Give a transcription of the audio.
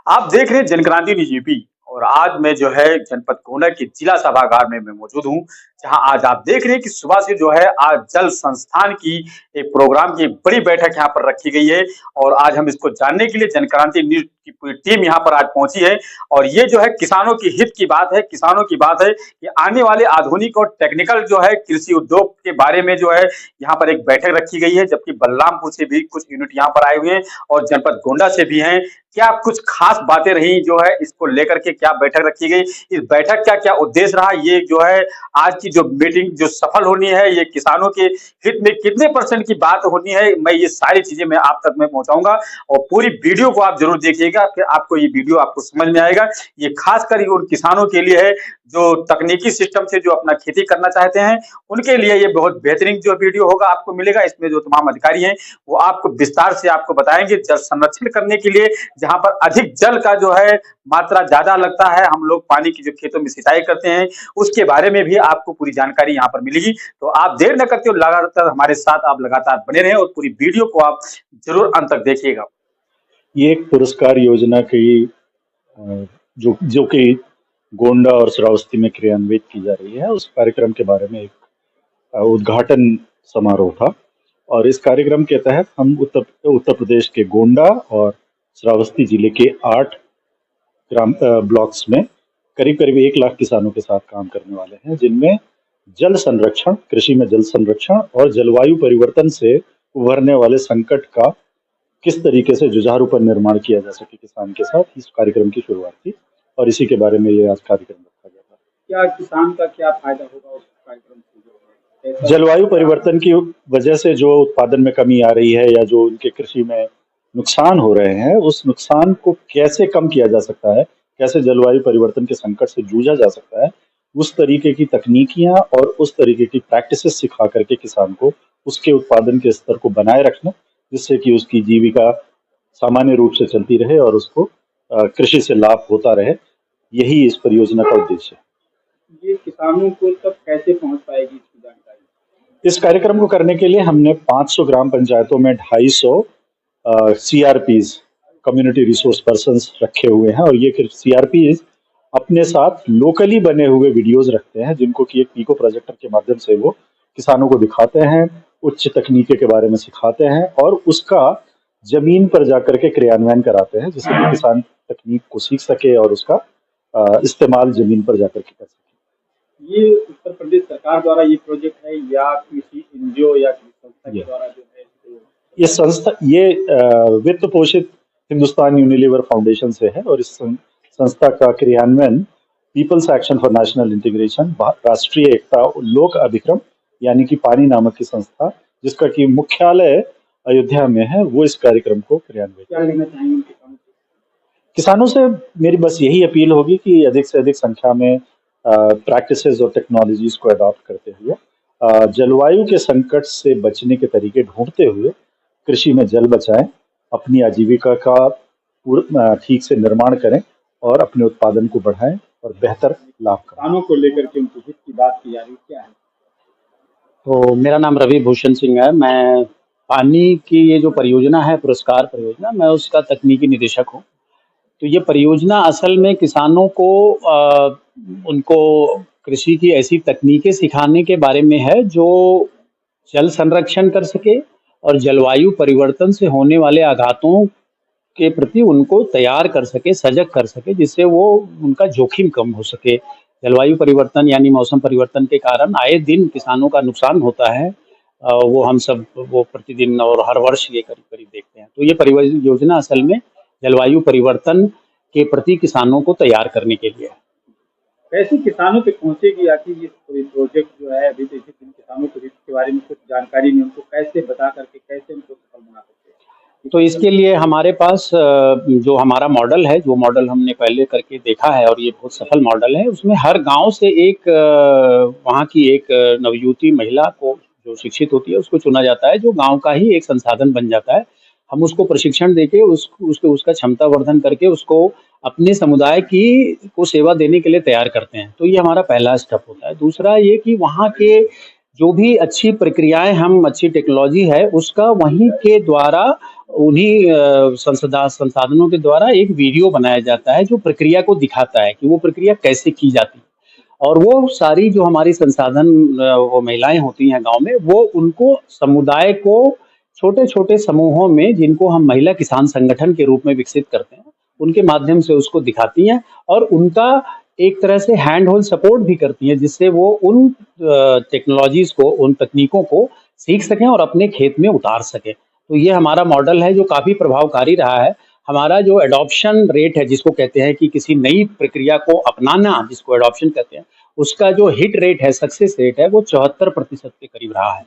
आप देख रहे हैं जनक्रांति न्यूज यूपी और आज मैं जो है जनपद गोंडा के जिला सभागार में मैं मौजूद हूं। जहां आज आप देख रहे हैं कि सुबह से जो है आज जल संस्थान की एक प्रोग्राम की एक बड़ी बैठक यहां पर रखी गई है। और आज हम इसको जानने के लिए जनक्रांति न्यूज की पूरी टीम यहां पर आज पहुंची है। और ये जो है किसानों की हित की बात है, किसानों की बात है कि आने वाले आधुनिक और टेक्निकल जो है कृषि उद्योग के बारे में जो है यहाँ पर एक बैठक रखी गई है। जबकि बलरामपुर से भी कुछ यूनिट यहाँ पर आए हुए हैं और जनपद गोंडा से भी हैं। क्या कुछ खास बातें रही जो है इसको लेकर के क्या बैठक रखी गई, इस बैठक का क्या उद्देश्य रहा, ये जो है आज की जो मीटिंग जो सफल होनी है ये किसानों के हित में कितने परसेंट की बात होनी है, मैं ये सारी चीजें मैं आप तक मैं पहुंचाऊंगा। और पूरी वीडियो को आप जरूर देखिएगा, फिर आपको ये वीडियो आपको समझ में आएगा। ये खास कर उन किसानों के लिए है जो तकनीकी सिस्टम से जो अपना खेती करना चाहते हैं, उनके लिए ये बहुत बेहतरीन जो वीडियो होगा आपको मिलेगा। इसमें जो तमाम अधिकारी हैं वो आपको विस्तार से आपको बताएंगे जल संरक्षण करने के लिए, जहां पर अधिक जल का जो है मात्रा ज्यादा लगता है, हम लोग पानी की जो खेतों में सिंचाई करते हैं उसके बारे में भी आपको पूरी जानकारी यहाँ पर मिलेगी। तो आप देर न करते हो, लगातार हमारे साथ आप लगातार बने रहें और पूरी वीडियो को आप जरूर अंत तक देखिएगा। ये एक पुरस्कार योजना की जो जो कि गोंडा और श्रावस्ती में क्रियान्वित की जा रही है, उस कार्यक्रम के बारे में एक उद्घाटन समारोह था। और इस कार्यक्रम के तहत हम उत्तर प्रदेश के गोंडा और श्रावस्ती जिले के 8 ग्राम ब्लॉक्स में करीब करीब 1 लाख किसानों के साथ काम करने वाले हैं, जिनमें जल संरक्षण, कृषि में जल संरक्षण और जलवायु परिवर्तन से उभरने वाले संकट का किस तरीके से जुझारूपन निर्माण किया जा सके किसान के साथ, इस कार्यक्रम की शुरुआत थी। और इसी के बारे में ये आज कार्यक्रम रखा गया था। क्या किसान का क्या फायदा होगा उस कार्यक्रम से? जलवायु परिवर्तन की वजह से जो उत्पादन में कमी आ रही है या जो उनके कृषि में नुकसान हो रहे हैं, उस नुकसान को कैसे कम किया जा सकता है, कैसे जलवायु परिवर्तन के संकट से जूझा जा सकता है, उस तरीके की तकनीकियां और उस तरीके की प्रैक्टिसेस सिखा करके किसान को उसके उत्पादन के स्तर को बनाए रखना, जिससे कि उसकी जीविका सामान्य रूप से चलती रहे और उसको कृषि से लाभ होता रहे। यही इस परियोजना का उद्देश्य है। ये किसानों को तब कैसे पहुंच पाएगी इसकी जानकारी? इस कार्यक्रम को करने के लिए हमने 500 ग्राम पंचायतों में 250 CRPs, कम्युनिटी रिसोर्स पर्सन्स रखे हुए हैं। और ये CRPs अपने साथ लोकली बने हुए वीडियोस रखते हैं, जिनको कि एक पीको प्रोजेक्टर के माध्यम से वो किसानों को दिखाते हैं, उच्च तकनीकी के बारे में सिखाते हैं और उसका जमीन पर जाकर के क्रियान्वयन कराते हैं, जिससे कि किसान तकनीक को सीख सके और उसका इस्तेमाल जमीन पर जाकर के कर सके। ये उत्तर प्रदेश सरकार द्वारा ये प्रोजेक्ट है या किसी NGO या किसी संस्था के द्वारा जो है? ये संस्था वित्त पोषित हिंदुस्तान यूनिलीवर फाउंडेशन से है और इस संस्था का क्रियान्वयन People's Action for National Integration, राष्ट्रीय एकता लोक अभिक्रम यानी कि पानी नामक की संस्था, जिसका कि मुख्यालय अयोध्या में है, वो इस कार्यक्रम को क्रियान्वित। क्या लेना चाहेंगे किसानों से? मेरी बस यही अपील होगी कि अधिक से अधिक संख्या में प्रैक्टिसेस और टेक्नोलॉजीज को अडॉप्ट करते हुए जलवायु के संकट से बचने के तरीके ढूंढते हुए कृषि में जल बचाएं, अपनी आजीविका का ठीक से निर्माण करें और अपने उत्पादन को बढ़ाएं और बेहतर लाभ करें। किसानों को लेकर के उनके हित की बात की जा रही क्या है? तो मेरा नाम रवि भूषण सिंह है। मैं पानी की ये जो परियोजना है, पुरस्कार परियोजना, मैं उसका तकनीकी निदेशक हूँ। तो ये परियोजना असल में किसानों को उनको कृषि की ऐसी तकनीकें सिखाने के बारे में है जो जल संरक्षण कर सके और जलवायु परिवर्तन से होने वाले आघातों के प्रति उनको तैयार कर सके, सजग कर सके, जिससे वो उनका जोखिम कम हो सके। जलवायु परिवर्तन यानी मौसम परिवर्तन के कारण आए दिन किसानों का नुकसान होता है। वो हम सब वो प्रतिदिन और हर वर्ष ये करीब करीब देखते हैं। तो ये परियोजना असल में जलवायु परिवर्तन के प्रति किसानों को तैयार करने के लिए है। कैसे किसानों तक पहुंचेगी आखिर ये प्रोजेक्ट जो है? अभी देखिए जिन किसानों को इसके बारे में कुछ जानकारी नहीं, उनको कैसे बता करके कैसे उनको सफल बना सकते हैं? तो इसके लिए हमारे पास जो हमारा मॉडल है, जो मॉडल हमने पहले करके देखा है और ये बहुत सफल मॉडल है, उसमें हर गांव से एक वहाँ की एक नवयुवती महिला को जो शिक्षित होती है उसको चुना जाता है, जो गांव का ही एक संसाधन बन जाता है। हम उसको प्रशिक्षण देके उसका क्षमता वर्धन करके उसको अपने समुदाय की को सेवा देने के लिए तैयार करते हैं। तो ये हमारा पहला स्टेप होता है। दूसरा ये कि वहाँ के जो भी अच्छी प्रक्रियाएं, हम अच्छी टेक्नोलॉजी है उसका वहीं के द्वारा उन्हीं संसाधनों के द्वारा एक वीडियो बनाया जाता है जो प्रक्रिया को दिखाता है कि वो प्रक्रिया कैसे की जाती है। और वो सारी जो हमारी संसाधन वो महिलाएं होती हैं गांव में, वो उनको समुदाय को छोटे-छोटे समूहों में, जिनको हम महिला किसान संगठन के रूप में विकसित करते हैं, उनके माध्यम से उसको दिखाती हैं और उनका एक तरह से हैंड होल्ड सपोर्ट भी करती हैं, जिससे वो उन टेक्नोलॉजीज को, उन तकनीकों को सीख सकें और अपने खेत में उतार सकें। तो ये हमारा मॉडल है जो काफ़ी प्रभावकारी रहा है। हमारा जो एडॉप्शन रेट है, जिसको कहते हैं कि किसी नई प्रक्रिया को अपनाना, जिसको एडॉप्शन कहते हैं, उसका जो हिट रेट है, सक्सेस रेट है, वो 74% के करीब रहा है।